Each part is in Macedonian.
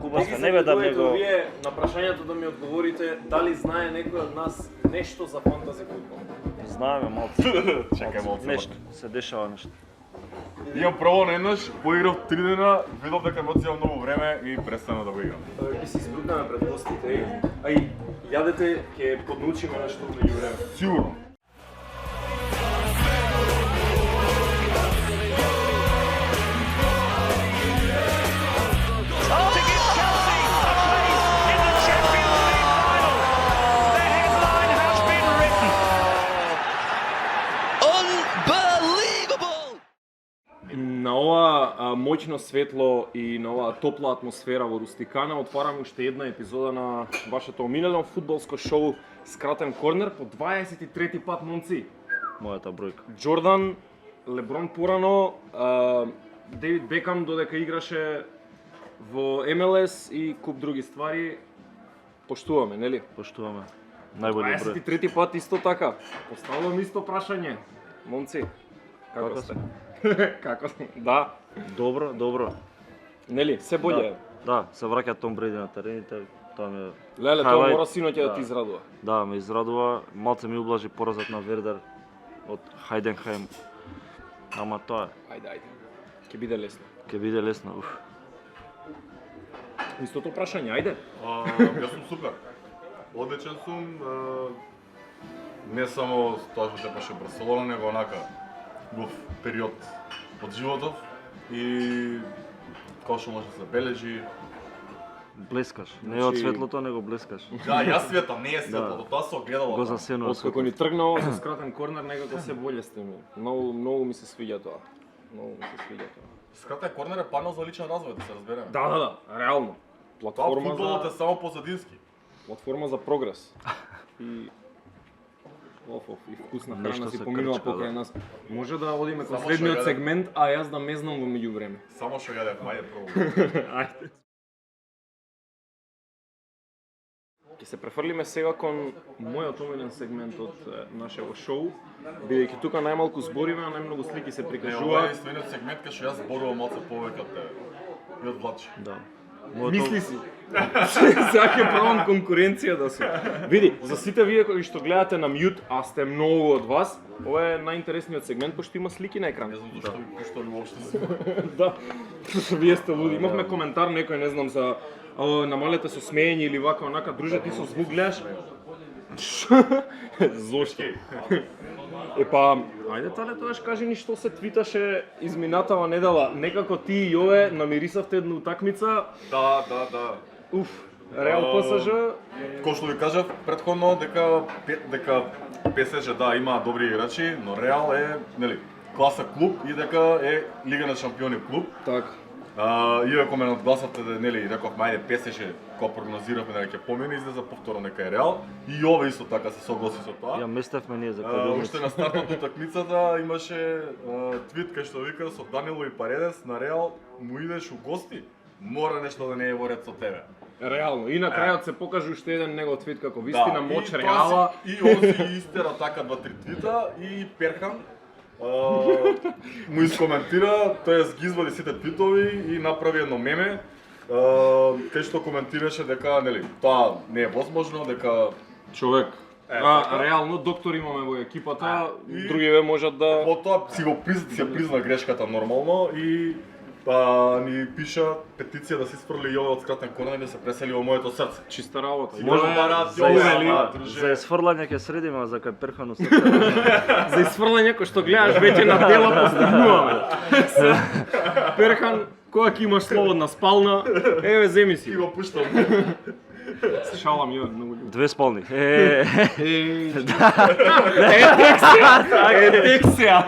Кубанска не бе да него... Вие на прашањето да ми одговорите дали знае некој од нас нешто за фантази фудбал. Знаеме малце. Чекај малце. Нешто, се дешава нешто. Имам право на еднаш, поиграв 3 дена, видов дека ме одзема многу време и престана да го играм. Ќе се избрукнеме пред гостите, а и јадете ќе поднаучиме нешто меѓу време. Сигурно. На ова моќно светло и на оваа топла атмосфера во Рустикана отвараме уште една епизода на вашето омилено фудбалско шоу Скратен корнер по 23 пат, момци. Мојата бројка. Джордан, Леброн порано, Дейвид Бекам додека играше во МЛС и куп други ствари. Поштуваме, нели? Поштуваме. Најболи број. 23 пат исто така. Поставувам исто прашање. Момци, како сте? Како сте? Да. Добро, добро. Нели, се боле. Да, се враќа Том Бреди на терените. Тоа ме Леле, тоа highlight. мора синоќа да ти израдува. Да, ме израдува. Малце ми ублажи поразот на Вердер од Хајденхајм. Ама тоа Ајде. Ќе биде лесно. ќе биде лесно. Уф. Истото прашање, ајде. Јас сум супер. Одличен сум. Не само тоа што тепаше Барселона, него онака гов период од животов и како што може да се бележи. Блескаш. Не од Значи- светлото, него блескаш. Да, јас светам, не е светло, Да. тоа се огледало. Го засенува Откако ни тргнало со скратен корнер, некако се боле сте ми. Многу ми се свиѓа тоа. Многу ми се свиѓа тоа. Скратен корнер е панел за личен развој, да се разбереме. Да, реално. Тоа Платформа фудбалот е за само позадински. прогрес. И и вкусна Нешто храна си се поминува крчка, покрај да. нас. Може да одиме кон Само следниот што јадем. сегмент, а јас да мезнам во меѓувреме. Само што јадев маје прво. Ајде. Ќе се префрлиме сега кон мојот омилен сегмент од нашето шоу, бидејќи тука најмалку збориме, а најмногу слики се Ова е прикажуваат. единствениот сегмент кај што јас зборувам малце повеќе од тебе. И од Владче. Да. Мисли си. Сега ќе пробам конкуренција да се. Види, за сите вие кои што гледате на мјут, а сте многу од вас, ова е најинтересниот сегмент пошто има слики на екран. Не знам зашто ви пуштали уопште се. Да. Вие сте луди. Имавме коментар некој, не знам, за намалете со смеење или вака онака, друже, ти со звук гледаш. Зошто? Епа, ајде тале тоаш кажи ни што се твиташе изминатава недела. Некако ти и Јове намирисавте една утакмица. Да. Уф, Реал ПСЖ. Кој што ви кажав претходно дека ПСЖ да има добри играчи, но Реал е, нели, класа клуб и дека е Лига на шампиони клуб. Так. Иако ме надгласавте да нели рековме ајде ПСЖ кој прогнозиравме дека ќе помине излезе повторно нека е Реал и ова исто така се согласи со тоа. Ја местевме ние за Уште кладилница. на стартот утакмицата имаше твит кај што вика со Данило и Паредес на Реал му идеш у гости, мора нешто да не е во ред со тебе. Реално. И на крајот се покажа уште еден негов твит како вистина моќ и тоа Реала. И он си истера така 2-3 твита и Перхан му искоментира, тоест ги извади сите твитови и направи едно меме кај што коментираше дека нели тоа не е возможно, дека Човек. така. Реално доктор имаме во екипата, и- другиве можат да потоа си призна грешката нормално и ни пиша петиција да се испрли Јове од скратен корнер и да се пресели во моето срце. чиста работа. Може Јове, бараат За, Јове, за изфрлање ќе средиме, а за кај Перхану се за изфрлање кој што гледаш веќе на дела постигнуваме. Перхан, кога ќе имаш слободна спална, еве земи си. И го пуштам. Се шалам Јове, многу љубов. две спални. Етексија.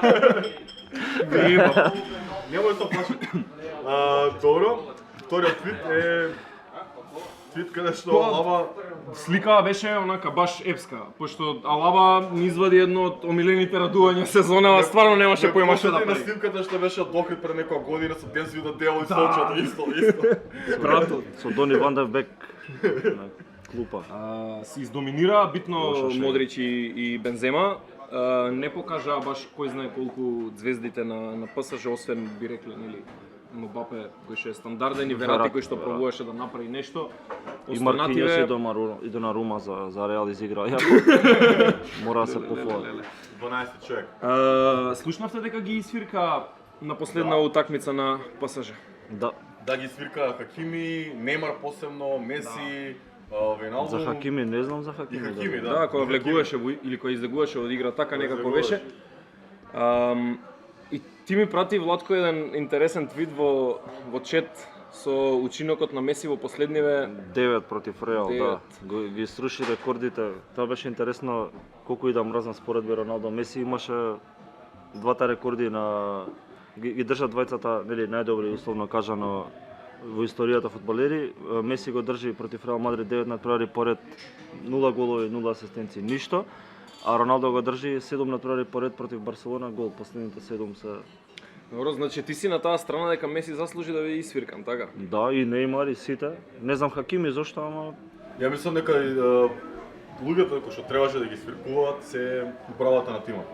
Немој тоа плаши. Добро, вториот твит е твит каде што Алаба Сликава беше онака баш епска, пошто Алаба ни извади едно од омилените радувања сезонава, стварно немаше појма што да на прави. снимката што беше од Дохрид пред некоја година со Дензио да дело и Солчат исто. Брато, Со Дони Ван дер Бек на клупа. си издоминира битно Лоша шега. Модрич и Бензема. Не покажа баш кој знае колку звездите на ПСЖ, освен би рекле, нели, Мбапе кој што е стандарден и Верати кој што Верати, пробуваше да направи нешто. И Маркиньос Останативе и до на Рума за Реал изигра. Јако мора да се пофала. 12 човек. Слушнавте дека ги свирка на последна утакмица на ПСЖ? Да. Да ги свирка Хакими, Неймар посебно, Меси, Веналдо. За Хакими не знам за И Хакими. Хакими, да. Да, кога влегуваше или кога излегуваше од игра, така некако беше. И ти ми прати, Владко, еден интересен твит во чет со учинокот на Меси во последниве 9 против Реал, да. Девет. Ги сруши рекордите. Тоа беше интересно колку и да мразам споредби Роналдо. Меси имаше двата рекорди на ги држат двајцата, нели, најдобри условно кажано во историјата фудбалери. Меси го држи против Реал Мадрид 9 натпревари поред, 0 голови, 0 асистенции, ништо. А Роналдо го држи 7 натпревари поред против Барселона, гол. Последните 7 се. Добро, значи ти си на таа страна дека Меси заслужи да ви свиркам, така? Да, и Неймар и сите. Не знам Хакими зошто, ама Ја мислам дека луѓето кои што требаше да ги свиркуваат се управата на тимот.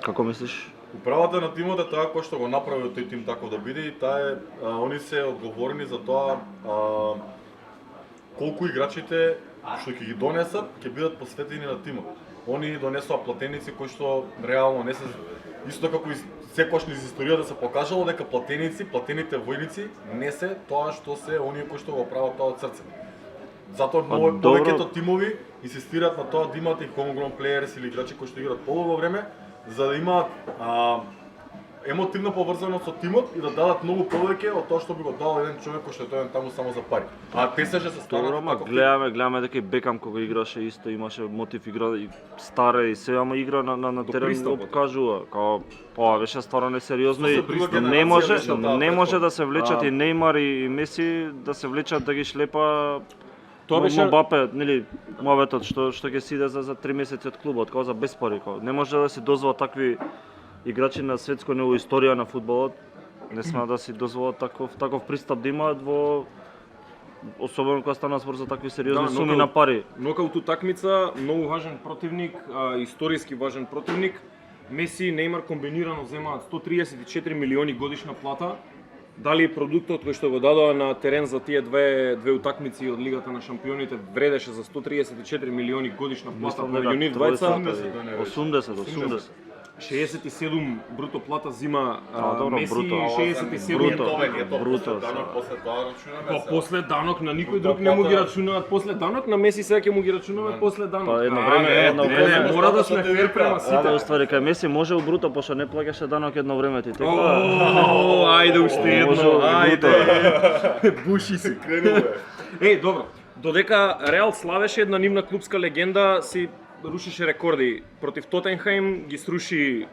како мислиш? Управата на тимот е таа кој што го направи тој тим таков да биде и таа е, они се одговорни за тоа колку играчите што ќе ги донесат ќе бидат посветени на тимот. Они донесоа платеници кои што реално не се исто како и секогаш низ историјата се покажало дека платените војници не се тоа што се оние кои што го прават тоа од срце. Затоа повеќето тимови инсистираат на тоа да имаат и homegrown players или играчи кои што играат подолго време, за да имаат емотивна поврзаност со тимот и да дадат многу повеќе од тоа што би го дал еден човек кој што е доен таму само за пари. А ПСЖ се станат Добро, ма гледаме дека и Бекам кога играше исто имаше мотив, игра и стара и се, ама игра на терен пристапот. покажува како па беше стварно несериозно и Друга не генерација може беше таа не може да се влечат А. и Неймар и Меси да се влечат да ги шлепа Тоа беше Мбапе, нели, моветот што ќе си иде за 3 месеци од клубот, како за без пари, како. Не може да си дозвола такви играчи на светско ниво, историја на фудбалот. Не сме да си дозволат таков пристап да имаат во особено кога стана збор за такви сериозни Да, суми на пари. нокаут утакмица, многу важен противник, историски важен противник. Меси и Неймар комбинирано земаат 134 милиони годишна плата. Дали продуктот кој што го дадоа на терен за тие две утакмици од Лигата на шампионите вредеше за 134 милиони годишна плата Мислам по нив дека двајца. 80. 67 бруто плата зима добро, Меси бруто. и 67 Бруто, после тоа рачунаме. Па после данок на никој друг не му ги рачунуваат после данок, на Меси сега ќе му ги рачунуваат после данок. Па едно време, не, мора да сме фер према Да, сите. уствари кај Меси може у бруто, пошто не плаќаше данок едно време ти. Така, О, ајде уште Може едно, у бруто. ајде. Буши си. Кренуве. Добро. Додека Реал славеше една нивна клубска легенда, си рушеше рекорди. Против Тотенхаим ги сруши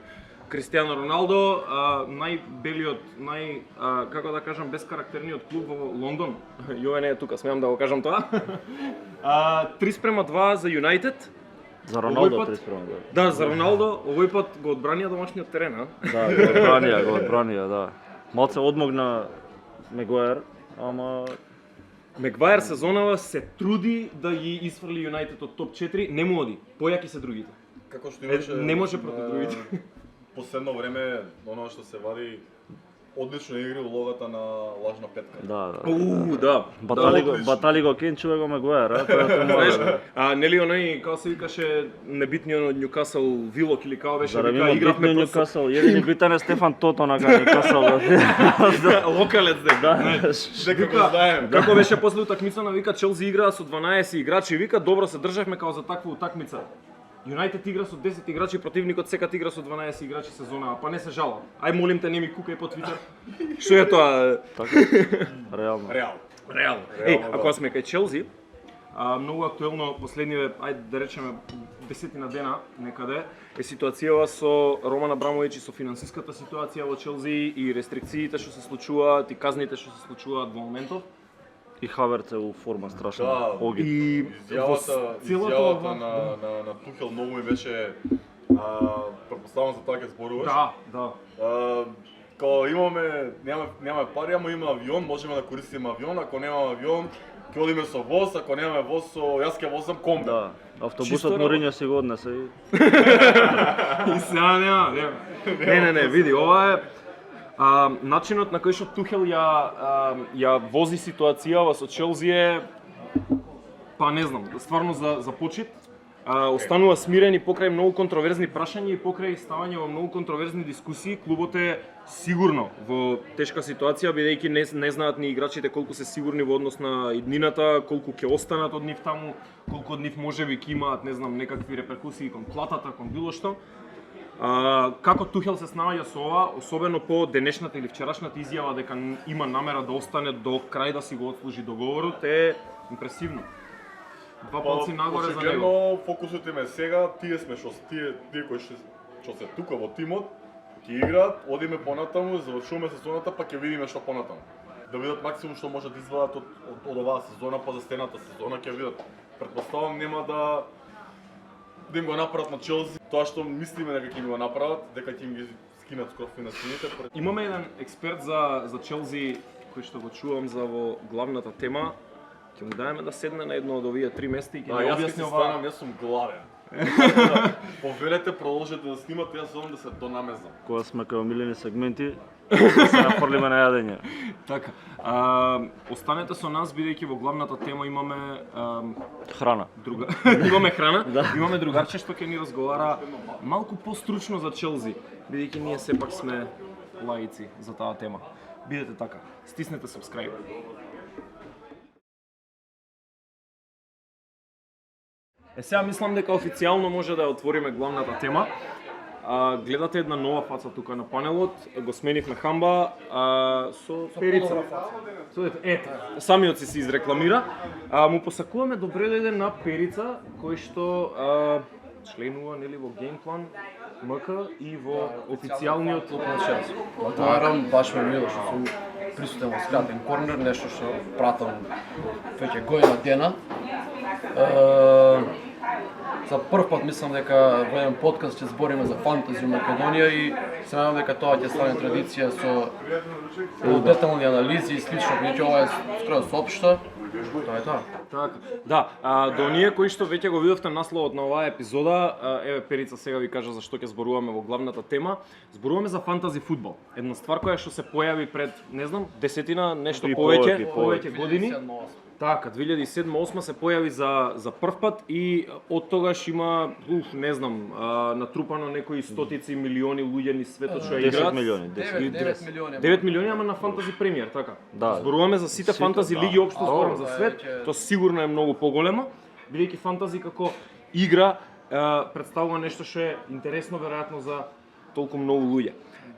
Кристијано Роналдо, најбелиот, како да кажам, безкарактерниот клуб во Лондон. Јове не е тука, смеам да го кажам тоа. 3:2 за Юнайтед. За Роналдо Овој пат- 3:1. Да, за Роналдо, овој пат го одбранија домашниот терен, а? Да, го одбранија, да. Малце одмогна Мегуаер, ама Мегваер сезонава се труди да ги изфрли Юнайтед од топ 4, не му оди. Појаки се другите. Како што имаше Не може против другите. Последно време оно што се вади одлично игри улогата на лажна петка. да. Да. Батали го Кен, чува го Мегуаер, а тоа е Знаеш, тоа. нели оној, како се викаше, небитниот од Њукасл Вилок или како беше, Зарем вика, има игравме битно просто Њукасл, едини битен е Стефан Тото на Њукасл. локалец дека. Дека го знаем. Како беше после утакмицата, вика Челси играа со 12 играчи, вика добро се државме како за таква утакмица. Юнайтед игра со 10 играчи, противникот секад игра со 12 играчи сезона, па не се жала. Ај молим те, не ми кукај по Твитер. Што е тоа? Така, реално. Реално. Ако сме кај Челси, многу актуелно последниве, ајде да речеме 10 дена некаде, е ситуацијава со Роман Абрамовиќ и со финансиската ситуација во Челси и рестрикциите што се случуваат и казните што се случуваат во моментов. И Хаверц е у форма страшна. Да. Оги. И Изјавата на Тухел многу ми беше претпоставам за тоа ќе зборуваш. Да. Као немаме пари, ама има авион, можеме да користиме авион, ако немаме авион, ќе одиме со воз, ако немаме воз, јас ќе возам комби. Да. Чисто Автобусот Морињо си го однесе и И сега нема. Не, види, ова е Начинот на кој што Тухел ја вози ситуацијава со Челси е, па не знам, стварно за почит. Останува смирен и покрај многу контроверзни прашања и покрај ставање во многу контроверзни дискусии. Клубот е сигурно во тешка ситуација, бидејќи не знаат ни играчите колку се сигурни во однос на иднината, колку ќе останат од нив таму, колку од нив можеби ќе имаат, не знам, некакви реперкусии кон платата, кон било што. Како Тухел се снаоѓа со ова, особено по денешната или вчерашната изјава дека има намера да остане до крај да си го отслужи договорот, е импресивно. Два палци нагоре за него. Очигледно фокусот им е сега, тие сме тие кои што се тука во тимот, ќе играат, одиме понатаму, завршуваме сезоната, па ќе видиме што понатаму. Да видат максимум што може да извадат од оваа сезона, па за следната сезона ќе видат. Претпоставам нема да им го направат на Челси, тоа што мислиме дека ќе им го направат, дека ќе им ги скинат скрофи на стените. Имаме еден експерт за Челси кој што го чувам за во главната тема. Ќе му даеме да седне на едно од овие три места и ќе ни објасни ова. Јас сум гладен. Повелете, продолжете да снимате, јас зовам да се донамезнам. Кога сме кај омилени сегменти, се нафрлиме на јадење. Така. Останете со нас бидејќи во главната тема имаме Храна. имаме храна, имаме другарче што ќе ни разговара малку постручно за Челси, бидејќи ние сепак сме лаици за таа тема. Бидете така. Стиснете subscribe. Сега мислам дека официјално може да ја отвориме главната тема. Гледате една нова фаца тука на панелот, го сменивме Хамба со Перица. Ете, самиот се изрекламира. Му посакуваме добре дојде на Перица, кој што членува нели во геймплан МК и во официјалниот клуб на Челси. Наравно, баш ме мило што сум присутен во Скратен корнер, нешто што пратам веќе година дена. За прв пат мислам дека во еден подкаст ќе збориме за фантази во Македонија и се надевам дека тоа ќе стане традиција со детални анализи и слично, бидејќи ова е скроз општа. Тоа е тоа. Така. Да, до оние кои што веќе го видовте насловот на оваа епизода, еве Перица сега ви кажа за што ќе зборуваме во главната тема. Зборуваме за фантази фудбал. Една ствар која што се појави пред, не знам, десетина, нешто повеќе години. Така, 2007-2008 се појави за прв пат и од тогаш има, не знам, натрупано некои стотици милиони луѓе низ светот што ја 10 играат. милиони. 9 милиони. 9 милиони, ама на фантази премиер, така. Да. Зборуваме за сите фантази лиги општо зборам за свет. веќе- Тоа сигурно е многу поголемо, бидејќи фантази како игра представува нешто што е интересно веројатно за толку многу луѓе.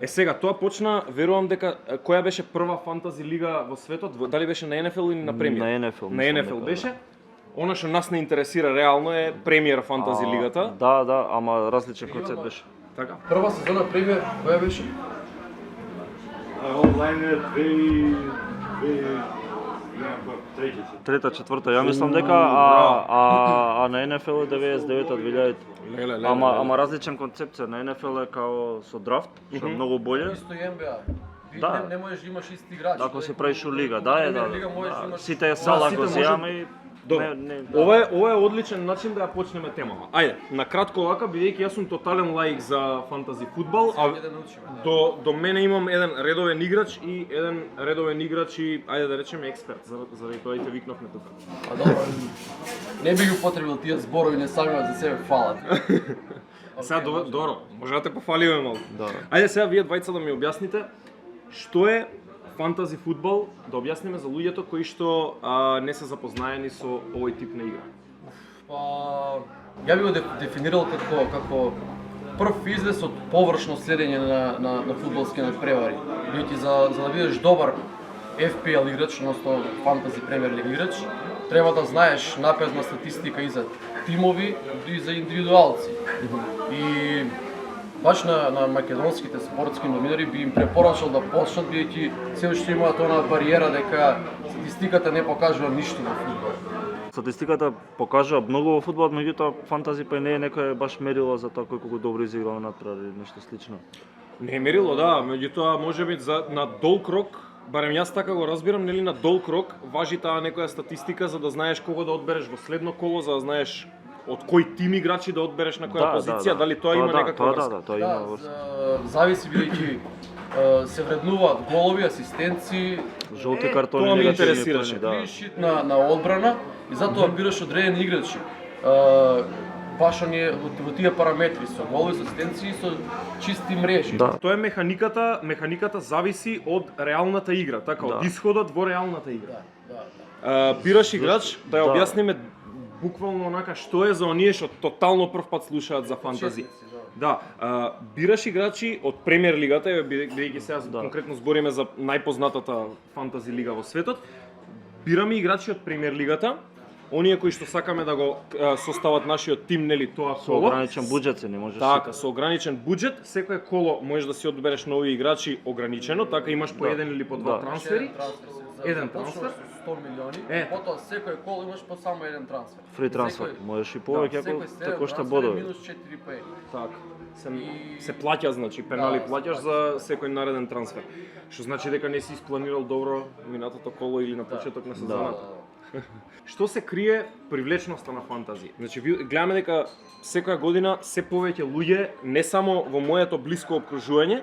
Сега тоа почна, верувам дека која беше прва фантази лига во светот, дали беше на НФЛ или на премиер? На НФЛ, На мислам НФЛ дека, беше. Она што нас не интересира реално е премиер фантази лигата. Да, ама различен концепт беше. Така. Прва сезона премиер, која беше? Онлайн е Трета, четврта, ја мислам дека, а на НФЛ е 99-та, 2000. Леле. Ама различен концепција, на НФЛ е као со драфт, што е многу боле. Исто и НБА. Да. Не можеш да имаш исти играчи. Ако се правиш у лига, да. Лига можеш да имаш. Сите сала сите го може- земаме и Добро. Ова е одличен начин да ја почнеме темава. Ајде, на кратко лака, бидејќи јас сум тотален лаик за фантази фудбал, а Ќе да научиме. до мене имам еден редовен играч и еден редовен играч и ајде да речеме експерт, заради тоа и те викнавме тука. А добро. Не би ги употребил тие зборови, не самиот за себе фалат. Сега добро, може да те пофалиме малку. Да. Ајде сега вие двајца да ми објасните што е фантази фудбал, да објасниме за луѓето кои што не се запознаени со овој тип на игра. Па, ја би го дефинирал како прв излез од површно следење на фудбалски надпревари. Бидејќи за да бидеш добар FPL играч, односно фантази премиер лиг играч, треба да знаеш напредна статистика и за тимови и за индивидуалци. И баш на македонските спортски новинари би им препорачал да почнат, бидејќи се уште имаат онаа бариера дека статистиката не покажува ништо во фудбал. Статистиката покажува многу во фудбалот, меѓутоа фантази па не е некое баш мерило за тоа кој колку добро изиграл напред или нешто слично. Не е мерило, да, меѓутоа можеби на долг рок, барем јас така го разбирам, нели на долг рок важи таа некоја статистика за да знаеш кого да одбереш во следно коло, за да знаеш од кој тим играчи да одбереш на која позиција, дали тоа има некаква врска? тоа има врска. Зависи бидејќи се вреднуваат голови, асистенции, Жолти картони, тоа ме негативни интересираше, поени, клиншит на одбрана и затоа бираш одредени играчи. Баш оние во тие параметри со голови, со асистенции, со чисти мрежи. Да. Тоа е механиката зависи од реалната игра, така, од Да. исходот во реалната игра. Да. Бираш играч, да ја Да. објасниме буквално онака што е за оние што тотално прв пат слушаат за фантази. Да, бираш играчи од премиер лигата, бидејќи сега конкретно збориме за најпознатата фантази лига во светот. Бираме играчи од премиер лигата, оние кои што сакаме да го состават нашиот тим, нели, тоа Со коло. ограничен буџет се не можеш. Така, со ограничен буџет, секое коло можеш да си одбереш нови играчи ограничено, така имаш по еден или по два Да. трансфери. Еден Започнуваш трансфер? со 100 милиони, Е. потоа секој кол имаш по само еден трансфер. Фри трансфер, можеш и повеќе ако Секој те следен кошта трансфер е бодови. минус 4 поени. Така. И- Се плаќа, значи, пенали Да, плаќаш се за секој нареден трансфер. Што значи дека не си испланирал добро минатото коло или на почеток на сезоната. Што се крие привлечноста на фантази? Значи, гледаме дека секоја година се повеќе луѓе, не само во моето блиско опкружување,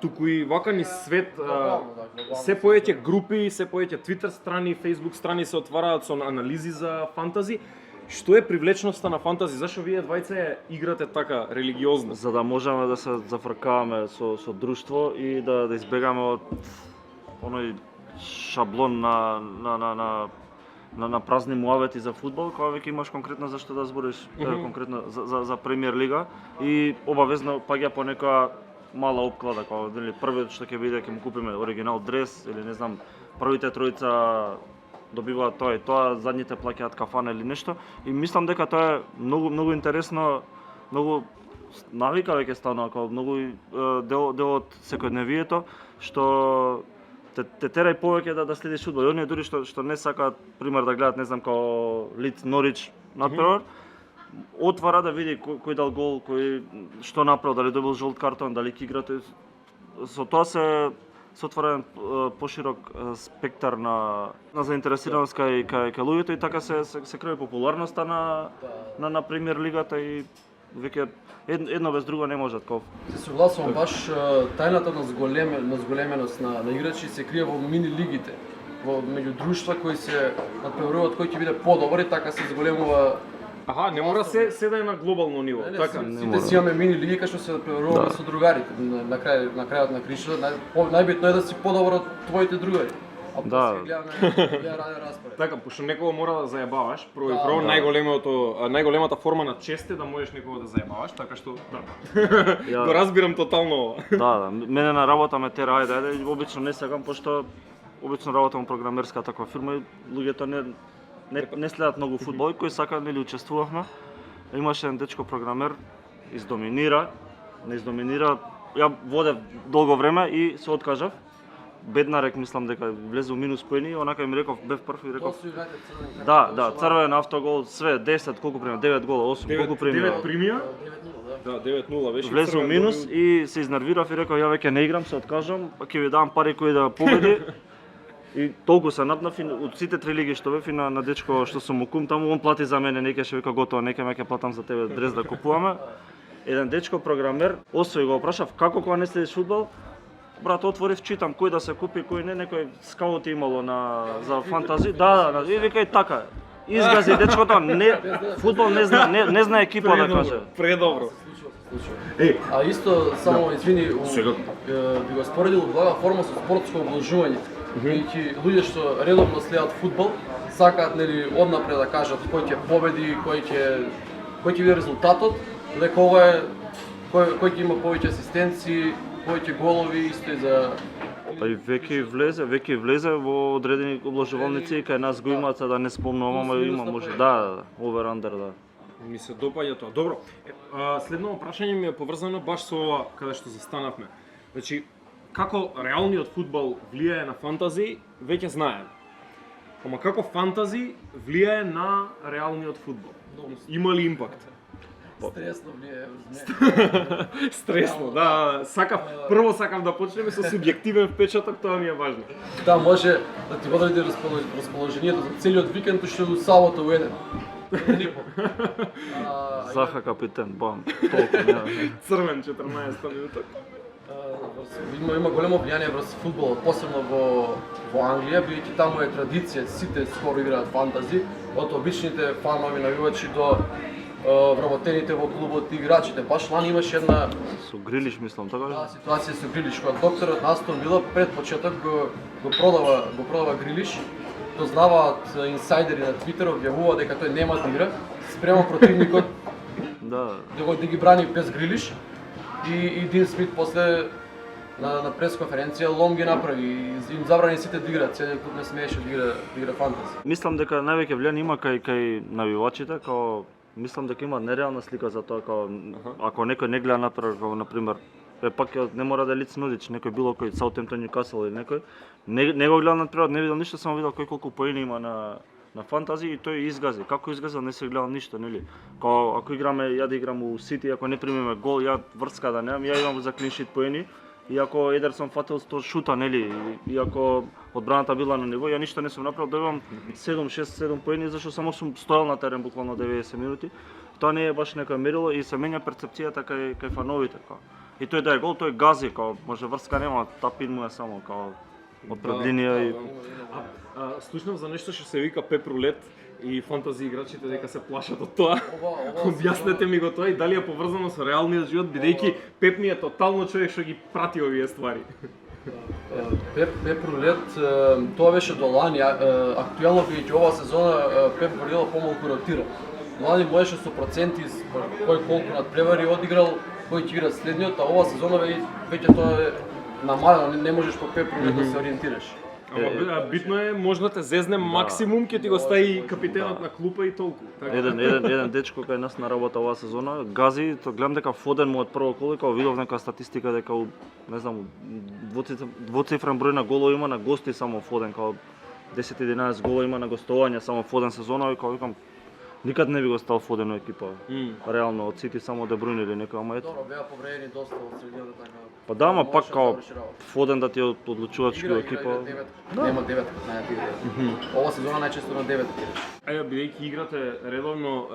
туку и вака ни свет, Глобално, да, глобално се повеќе групи, се повеќе Twitter страни, Facebook страни се отвараат со анализи за фантази. Што е привлечноста на фантази? Зашо вие двајца ја играте така религиозно? За да можеме да се зафркаваме со друштво и да избегаме од оној шаблон на празни муавети за фудбал, кога веќе имаш конкретно за што да збориш, конкретно за премиер лига и обавезно паѓа по некоја мала обклада, кога нели првиот што ќе биде ќе му купиме оригинал дрес или не знам, првите тројца добиваат тоа и тоа, задните плаќаат кафана или нешто и мислам дека тоа е многу интересно, многу навика веќе станува како многу дел од секојдневието што те тера и повеќе да следиш фудбал. И оние дури што не сакаат пример да гледат, не знам, како Лиц Норич например, отвара да види кој дал гол, кој што направил, дали добил жолт картон, дали ќе игра, со тоа се отвора поширок спектар на заинтересираност кај луѓето и така се креира популарноста на премиер лигата и веќе едно без друго не можат ков. Се согласувам, баш тајната на зголеменост на играчи се крие во мини лигите, во меѓу друштва кои се надпреваруваат кој ќе биде подобар и така се зголемува. Аха, не мора се да е на глобално ниво, Не, така. сите си имаме мини лиги кај што се надпреваруваме со другарите. На крајот на кришата, најбитно е да си подобар од твоите другари. А Да. после гледа раден распоред. Така, пошто некого мора да зајабаваш, прво и Да, прво да. најголемата форма на чест е да можеш некого да зајабаваш, така што да. Ја- Го разбирам тотално ова. Да, мене на работа ме тера, ајде, обично не сакам, пошто обично работам во програмерска таква фирма и луѓето не следат многу фудбал и кој сака, нели учествувавме. Имаше еден дечко програмер, не издоминира, ја водев долго време и се откажав. Беднарек, мислам дека влезе у минус поени, онака им реков, бев прв и реков, После играјте црвен да, црвен автогол, све 10, колку пример, 9 гола, 8, колку пример. 9 примија? 9-0, да. Да, 9-0 беше. Влезе у црвен минус добил. и се изнервирав и реков ја веќе не играм, се откажам, па ќе ви дам пари кој да победи. И толку се напнав и од сите три лиги што бев и на дечко што сум му кум таму, он плати за мене, не ќе вика готово, не ќе платам за тебе дрес да купуваме. Еден дечко програмер, освој го опрашав како кога не следиш фудбал. Брат, отворив, читам кој да се купи, кој не, некој скаут имало за фантази. Да, и викај така. Изгази дечкото, фудбал не знае екипа да каже. Предобро. Случува. А исто, само извини, би го споредил блага форма со спортско обложување. Бидејќи луѓе што редовно следат фудбал, сакаат нели однапред да кажат кој ќе победи, кој ќе биде резултатот, дека ова е кој ќе има повеќе асистенции, повеќе голови, исто и за Па и веќе влезе во одредени обложувалници и кај нас го имаат, да не спомнувам, ама има може да, over-under, да. Ми се допаѓа тоа. Добро. Следно прашање ми е поврзано баш со ова каде што застанавме. Значи, како реалниот фудбал влијае на фантази, веќе знаеме. Ама како фантази влијае на реалниот фудбал? Има ли импакт? стресно влијае. Стресно, да. Прво сакам да почнеме со субјективен впечаток, тоа ми е важно. Да, може да ти одреди расположението за целиот викенд, што е у сабота у еден. Нико. Заха капитен, бам, толку не. Црвен 14 минута. Има големо влијание врз фудбалот, посебно во Англија, бидејќи таму е традиција, сите скоро играат фантази, од обичните фанови навивачи до вработените во клубот играчите. Баш лани имаше една Со Грилиш мислам, така ли? ситуација со Грилиш, кога докторот на Астон Вила пред почеток го продава Грилиш. Дознаваат инсайдери на Твитер, објавува дека тој нема да игра, спрема противникот Да. да ги брани без Грилиш. И Дин Смит после на пресконференција лом ги направи и им забрани сите да играат, целиот клуб не смееше да игра фантази. Мислам дека највеќе влијание има кај навивачите, као мислам дека има нереална слика за тоа, као ако некој не гледа на пример пак не мора да е Лиц Нудич, некој било кој Саутемптон, Ньюкасл или некој не го гледа надпревар, не видел ништо, само видел кој колку поени има на фантази и тој изгази. Како изгази, не се гледал ништо, нели? Као ако играме, ја да играм у Сити, ако не примиме гол, ја врска да немам, ја имам за клиншит поени. И ако Едерсон фатил 100 шута, нели, и ако одбраната била на ниво, ја ништо не сум направил, добивам 6-7 поени, зашто само сум стоел на терен буквално 90 минути. Тоа не е баш некој мерило и се менја перцепцијата кај фановите, као. И тој да е гол, тој гази, као може врска нема, тапин му е само као од пред линија и Слушнав за нешто што се вика пепрулет и фантази играчите дека се плашат од тоа. Објаснете ми го тоа и дали е поврзано со реалниот живот, бидејќи Пеп ми е тотално човек што ги прати овие ствари. Пеп Рулет, тоа беше до лани, актуелно бидејќи оваа сезона Пеп Гвардиола помалку ротира. Лани можеше со проценти кој колку надпревари одиграл, кој ќе игра следниот, а оваа сезона веќе тоа е намалено, не можеш по Пеп Рулет да се ориентираш. Ама битно е, може да те зезне максимум, ќе ти го стави капитенот на клупа и толку. Еден дечко кај нас на работа оваа сезона, гази, то гледам дека Фоден му од прво коло, као видов нека статистика дека не знам, двоцифрен број на голови има на гости само Фоден, као 10-11 гола има на гостување само Фоден сезона, и као викам никад не би го стал Фоден во екипа. Реално од Сити само Де Бруйн или некој, ама ето. Добро, беа повредени доста од средината така. Па да, ама пак као Фоден да ти е одлучувачки во екипа. Нема девет како најдобро. Ова сезона најчесто на 9 играш. Бидејќи играте редовно,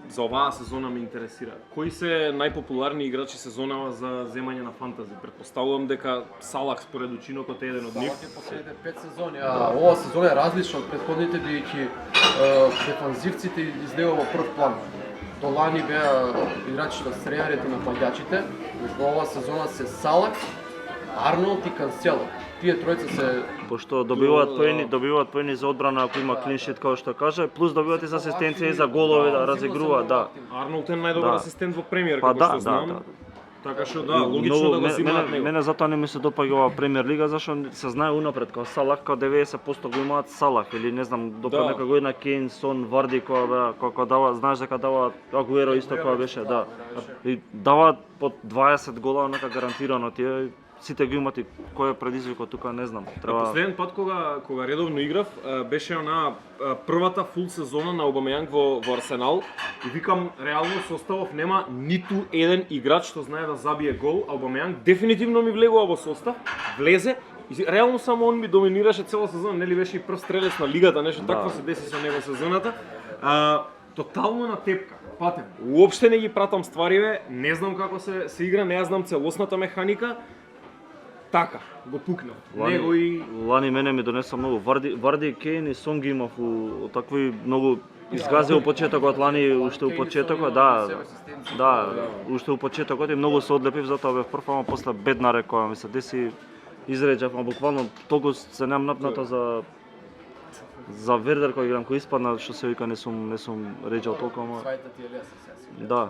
за оваа сезона ме интересира. Кои се најпопуларни играчи сезонава за земање на фантази? Предпоставувам дека Салах според учинокот е еден од нив. Салах е последните 5 сезони, а оваа сезона е различна од претходните бидејќи дефанзивците излева во прв план. До лани беа играчите од средарите на нападачите, во оваа сезона се Салах, Арнолд и Кансело. Тие тројца се Пошто добиваат поени за одбрана ако има клиншит како што каже, плюс добиваат и за асистенција и за голови да разигрува, да. Арнолд е најдобар асистент во премиер, Па како што знам. Така што да, логично да го земаат него. Мене затоа не ми се допаѓа оваа премиер лига, зашто се знае унапред како Салах, као 90% го имаат Салах или не знам, допред некоја година Кейн, Сон, Варди кога дава, знаеш дека дава Агуеро исто кога беше, да. И даваат под 20 гола онака гарантирано, тие сите ги имат и кој е предизвикот тука не знам. Последен пат кога редовно играв беше она првата фул сезона на Обамејанг во Арсенал и викам реално составов нема ниту еден играч што знае да забие гол, а Обамејанг дефинитивно ми влегува во состав, влезе и реално само он ми доминираше цела сезона, нели беше и прв стрелец на лигата, нешто такво се деси со него сезоната. Тотално на тепка. Патем, уопште не ги пратам ствариве, не знам како се игра, не ја знам целосната механика. Така, го пукнав. Него и Лани мене ми донеса многу. Варди, Кейн и Сон ги имав у такви многу изгази у почетокот, Лани уште у почетокот, да, уште у почетокот и многу се одлепив, затоа бев прв, ама после беднаре која ми се деси изреđав, ама буквално толку се немам напната за Вердер кој играм, кој испадна, што се вика не сум реđал толку, ама Свајта ти е леса сега. да,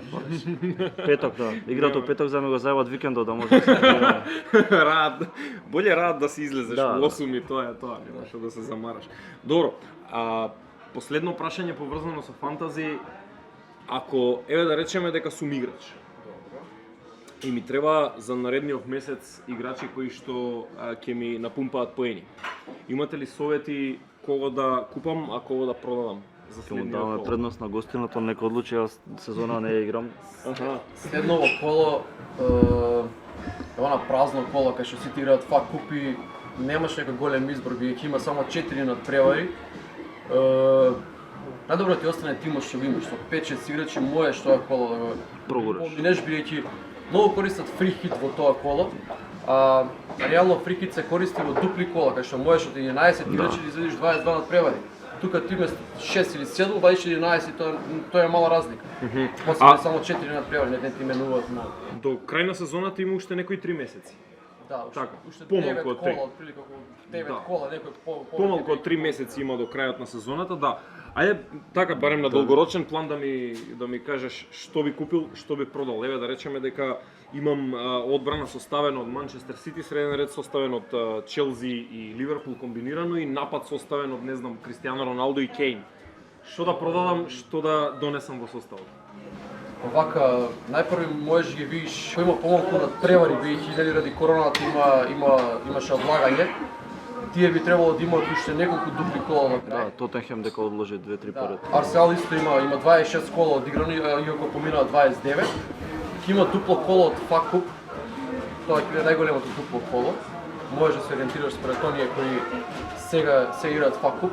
петок, да. Играто петок за ме го зајават викендот да може да се рад. Боле рад да си излезеш Да, во 8 и тоа е тоа, нема што да се замараш. Добро, последно прашање поврзано со фантази, ако еве да речеме дека сум играч. И ми треба за наредниот месец играчи кои што ќе ми напумпаат поени. Имате ли совети кого да купам, а кого да продадам? Ќе му даваме предност на гостиното, нека одлучи, јас сезона не ја играм. Следно во коло, она празно коло кај што сите играат фак купи, немаш некој голем избор, бидејќи има само 4 надпревари. најдобро ти остане тимот што го имаш, со 5-6 играчи можеш тоа коло да го Прогураш. поминеш, бидејќи многу користат фри хит во тоа коло, а реално фри хит се користи во дупли кола, кај што можеш од 11 играчи да изведиш 22 надпревари. Тука ти место 6 или 7, вадиш 11 и тоа е мала разлика. После само 4 надпревари, не ти менуваат многу. До крај на сезоната има уште некои 3 месеци. Да, Така, уште помалку 9 од три. кола, отприлика околу 9 Да. кола, некој Помалку од 3 месеци има до крајот на сезоната, да. Ајде така барем на долгорочен план да ми кажеш што би купил, што би продал. Еве да речеме дека имам одбрана составена од Манчестер Сити, среден ред составен од Челси и Ливерпул комбинирано и напад составен од не знам Кристијано Роналдо и Кейн. Што да продадам, што да донесам во составот? Вака, најпрви можеш ги видиш кој има помалку надпревари, бидејќи нели ради короната имаше одлагање. Тие би требало да имаат уште неколку дупли кола на крај. Да, Тотенхем дека одложи 2-3 Да. поред. Арсенал исто има 26 кола одиграни, иако поминаа 29. Ќе има дупло коло од FA Cup. Тоа е најголемото дупло коло. Можеш да се ориентираш според оние кои сега играат FA Cup.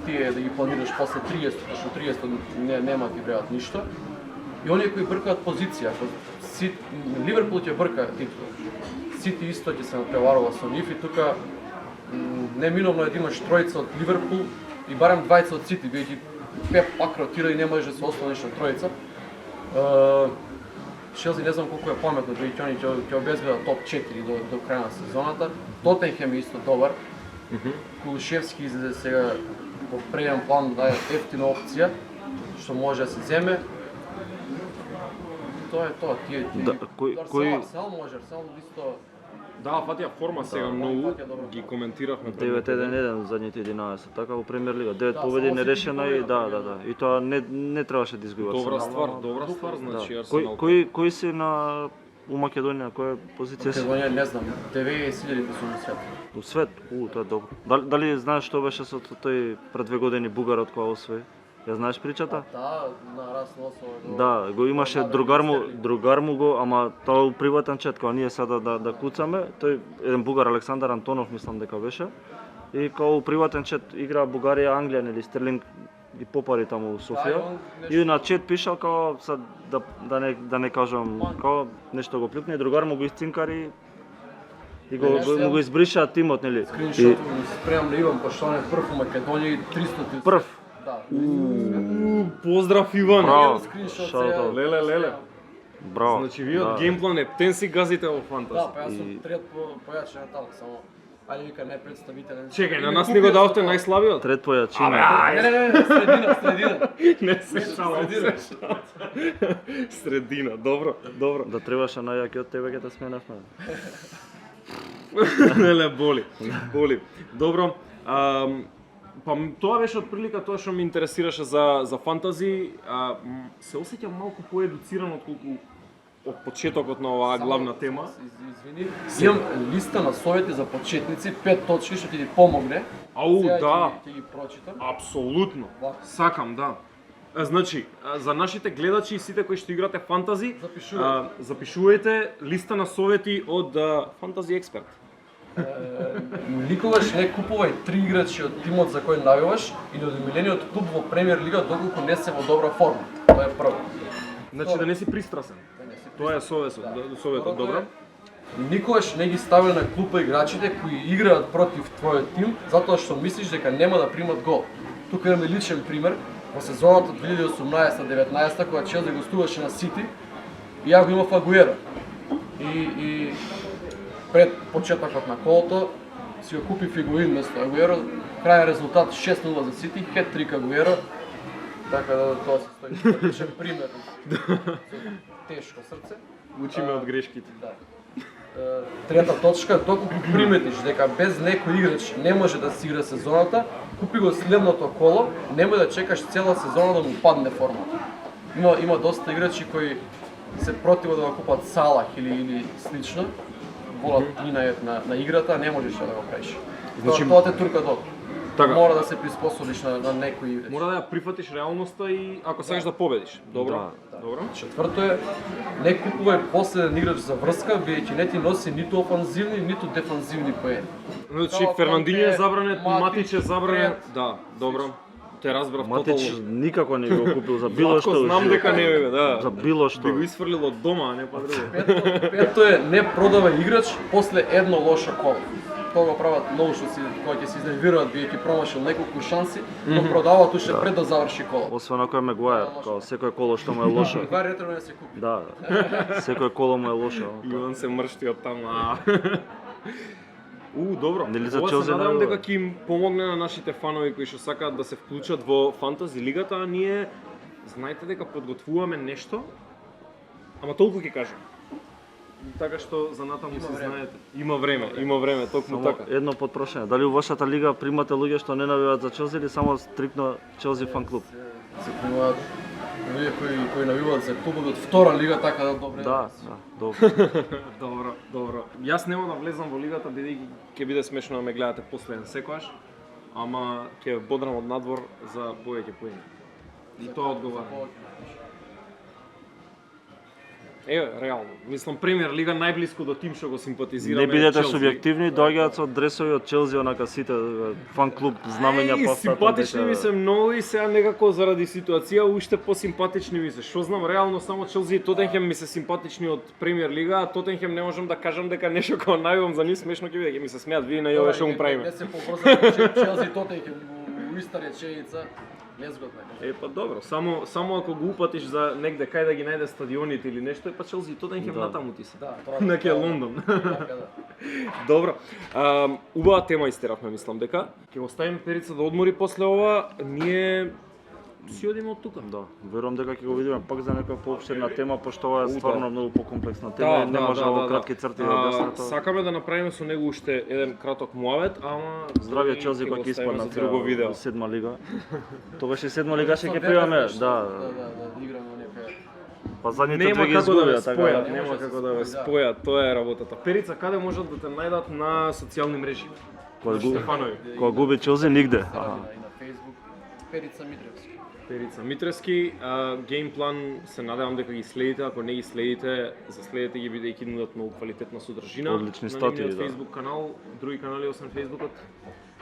Тие да ги планираш после 30, што 30 нема ти вреат ништо. И оние кои бркаат позиција, Ливерпул ќе брка титул. Сити исто ќе се натпреварува со нив и тука неминовно е да имаш тројца од Ливерпул и барем двајца од Сити, бидејќи Пеп пак ротира и не може да се останеш на тројца. Челси не знам колку е паметно, бидејќи они ќе обезбедат топ 4 до крај на сезоната. Тотенхем е исто добар. Кулушевски излезе сега по преден план да е ефтина опција, што може да се земе. Тоа е тоа, тие. Да, кој Арсенал може, Арсенал исто. Да, фатија форма сега многу, ги коментиравме пред 9-1-1 задните 11, така во премиер лига, 9 Да, победи само нерешена се и да. И тоа не требаше да изгуби Добра Арсенал. ствар, значи Да. Арсенал. Кој си у Македонија, која позиција си? Македонија не знам, 90.000 су на свет. У свет? Тоа е добро. Дали знаеш што беше со тој пред 2 години бугарот кој освои? Ја знаеш причата? Да, нараснал со Да, го имаше другар му го, ама тоа у приватен чет, кога ние сега да куцаме, тој еден бугар Александар Антонов мислам дека беше. И кога у приватен чет игра Бугарија Англија нели Стерлинг ги попари таму у Софија. И на чет пишал како да не кажам како нешто го плюкне, другар му го iscinkari и му го избриша тимот нели. скриншот ми спремам на Иван Паштанев прв у Македонија и 300. Прв. Да. Поздрав Иван. Браво. Скриншот Шаут сега. аут. Леле. Браво. Значи вие од Да. геймплан ептен си газите во Да, фантази. па јас сум трет појачен на таму, само ајде вика најпредставителен. Чекај, на нас ни го давте најслабиот. Трет појачина. Не, средина. Не се шалам. Средина, добро. Да требаше најаки од тебе ќе те сменевме. Неле, боли. Добро. Па тоа беше отприлика тоа што ме интересираше за фантази. Се осеќам малку поедуциран отколку од почетокот на оваа главна тема. Извини. Имам листа на совети за почетници, 5 точки што ќе ти помогне. Ау, Сега да. Ќе ги прочитам. Апсолутно. Вака. Сакам, да. Значи, за нашите гледачи и сите кои што играте фантази, запишувајте листа на совети од Фантази Експерт. Никогаш не купувај 3 играчи од тимот за кој навиваш или од омилениот клуб во премиер лига доколку не се во добра форма. Тоа е прво. Значи да не си пристрасен. Тоа е советот, добро. Никогаш не ги стави на клупа играчите кои играат против твојот тим затоа што мислиш дека нема да примат гол. Тука имаме личен пример во сезоната 2018-19 кога Челси гостуваше на Сити и ја го имав Агуеро. И пред почетокот на колото си го купи Фигуин место Агуеро. Крајен резултат 6-0 за Сити, хет-трик Агуеро. Така да тоа се стои личен пример. Тешко срце. Учиме од грешките. Да. Трета точка, доколку приметиш дека без некој играч не може да си игра сезоната, купи го следното коло, нема да чекаш цела сезона да му падне формата. Има доста играчи кои се противат да го купат Салах или слично, волат минајот на играта, а не можеш да го правиш. Значи, Тоа те турка до. Така. Мора да се приспособиш на некој играч. Мора да ја прифатиш реалноста и ако сакаш да победиш. Добро. Добро. Четврто е, не купувај последен играч за врска, бидејќи не ти носи ниту офанзивни, ниту дефанзивни поени. Значи Као Фернандињо е Конте, забранет, Матич, Матич е забранет. Фред. Да, добро. Те разбрав Матич тотално. никако не го купил за било Владко што. знам живот. дека не бе, да. За било Би што. го исфрлил од дома, а не па друго. Пето е не продава играч после едно лошо коло. Тоа го прават многу што си кои ќе се изнервираат бидејќи промашил неколку шанси, но продаваат уште пред да заврши коло. Освен ако е Мегуајер, као секој коло што му е лошо. Два ретро не се купи. Да, секој коло му е лошо. И он се мршти од таму. Добро. Нели за Ова Челси се надевам најдобро? дека ќе им помогне на нашите фанови кои што сакаат да се вклучат во фантази лигата, а ние знаете дека подготвуваме нешто, ама толку ќе кажам. Така што за натаму си знаете. Има време, токму Само така. едно подпрошање. Дали у вашата лига примате луѓе што не навиваат за Челси или само стрикно Челси фан клуб? Се примаат луѓе кои навиваат за клубови од втора лига, така да добре. Да, добро. Добро. Јас нема да влезам во лигата бидејќи ќе биде смешно да ме гледате последен секојаш, ама ќе бодрам од надвор за повеќе поени. И тоа одговара. Еве, реално. Мислам, Премиер лига најблиску до тим што го симпатизираме. Не бидете Челси. субјективни, доаѓаат со дресови од Челси, онака сите фан клуб знамења постават. Симпатични ми се многу и сега некако заради ситуација уште посимпатични ми се. Што знам, реално само Челси и Тотенхем ми се симпатични од Премиер лига, а Тотенхем не можам да кажам дека нешто кога најавам за нив смешно ќе биде, ќе ми се смеат вие на јове што му правиме. Не се побрза Челси Тотенхем у иста реченица. Незгодно е. Па добро, само ако го упатиш за негде кај да ги најде стадионите или нешто, па Челси и Тотенхем натаму ти се. Да, На ке Лондон. Така да. Добро. Убава тема истеравме, мислам дека. Ќе го ставиме Перица да одмори после ова. Ние си одиме од тука. Да, верувам дека ќе го видиме пак за некоја поопштена тема, пошто ова е Да. стварно многу покомплексна тема и не може во кратки црти да објаснете. Сакаме да направиме со него уште еден краток муавет, ама Здравје други Челси ќе кој го ќе ставиме испадна за друго видео. седма лига. Тогаш и седма лига ќе примаме, Да, да. играме некоја. Па задните Нема две ги како да ве изгубија, така. спојат, Не нема може да како се да ве спои, да. спојат, тоа е работата. Перица, каде можат да те најдат на социјални мрежи? Нашите фанови. Кога губи Челси нигде. И на Facebook Перица Митревски. Перица Митрески, геймплан се надевам дека ги следите, ако не ги следите, заследете ги бидејќи нудат многу квалитетна содржина. Одлични на статии, нивниот да. Facebook канал, други канали освен Facebookот.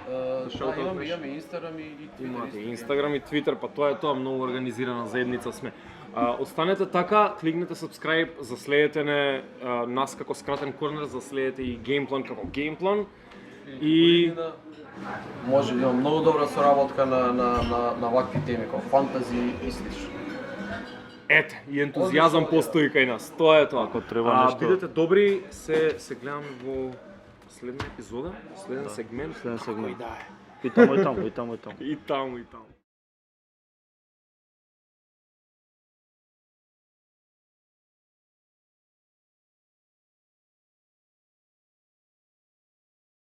Да, имаме Инстаграм и Твитер. Имате Инстаграм и Твитер, па тоа е тоа, многу организирана заедница сме. Останете така, кликнете subscribe, заследете не нас како скратен корнер, заследете и геймплан како геймплан. И може да има многу добра соработка на вакви теми како фантази и слично. ете, и ентузијазам постои кај нас. Тоа е тоа. Ако треба нешто- Бидете добри, се гледаме во следна епизода, следен сегмент. Следен сегмент. Кој да е. И таму, и таму, и таму, и таму. И таму, и таму.